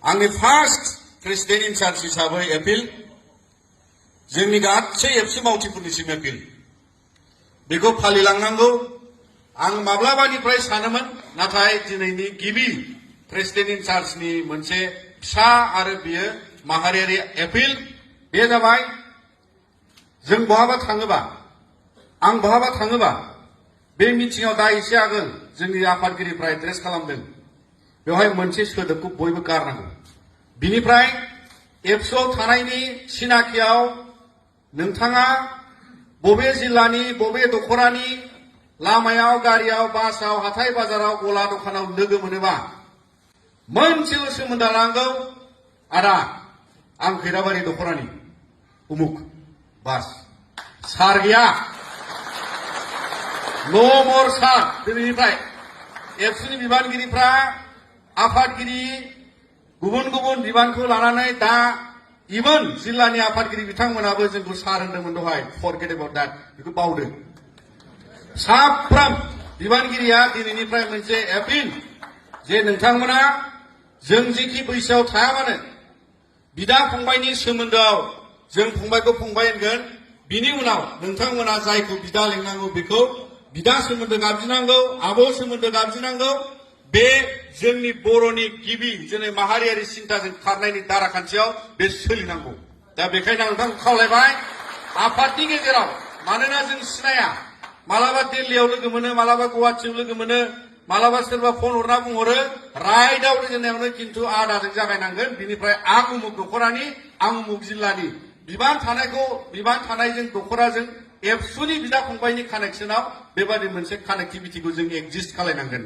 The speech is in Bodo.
आंनि फार्स्ट प्रेसिडेन्ट इनचार्ज हिसाबै एपिल जोंनि गासै एबसु मावथिफोरनिसिम एपिल बेखौ फालिलांनांगौ आं माब्लाबानिफ्राय सानोमोन नाथाय दिनैनि गिबि प्रेसिडेन्ट इनचार्जनि मोनसे फिसा आरो बियो माहारियारि एपिल बे जाबाय जों बहाबा थाङोबा आं बहाबा थाङोबा बे मिटिंआव दा एसे आगोल जोंनि आफादगिरिफ्रा एड्रेस खालामदों बेवहाय मोनसे सोदोबखौ बयबो गारनांगौ बिनिफ्राय एबसुआव थानायनि सिनाखियाव नोंथाङा बबे जिल्लानि बबे दखरानि लामायाव गारियाव बासाव हाथाय बाजाराव गला दखानाव लोगो मोनोबा मोनसेल' सोमोन्दो लानांगौ आदा आं खैराबारि दखरानि उमुक बास सार गैया नो मर सार दिनैनिफ्राय एबसुनि बिबानगिरिफ्रा आफादगिरि गुबुन गुबुन बिबानखौ लानानै दा इभेन जिल्लानि आफादगिरि बिथांमोनाबो जोंखौ सार होनदोंमोन दहाय फरगेट एबाउट दैट बेखौ बावदो साफ्रोम बिबानगिरिया दिनैनिफ्राय मोनसे एपिल जे नोंथांमोना जों जेखि बैसोआव थाया मानो बिदा फंबायनि सोमोन्दोआव जों फंबायखौ फंबाय होनगोन बिनि उनाव नोंथांमोना जायखौ बिदा लिंनांगौ बेखौ बिदा सोमोन्दो गाबज्रिनांगौ आब' सोमोन्दो गाबज्रिनांगौ बे जोंनि बर'नि गिबि जोंनि माहारियारि सिन्ताजों खारनायनि दाराखान्थियाव बे सोलिनांगौ दा बेखायनो आं नोंथांखौ खावलायबाय आफादनि गेजेराव मानोना जों सिनाया मालाबा दिल्लीयाव लोगो मोनो मालाबा गुवाहाटीयाव लोगो मोनो मालाबा सोरबा फन हरना बुंहरो राइटआव रायज्लायनायावनो खिन्थु आदाजों जागायनांगोन बिनिफ्राय आं उमुक दखरानि आं उमुक जिल्लानि बिबान थानायजों दखराजों एबसुनि बिदा फंबायनि कानेक्सनाव बेबादि मोनसे कानेक्टिभिटिखौ जों एक्जिस्ट खालायनांगोन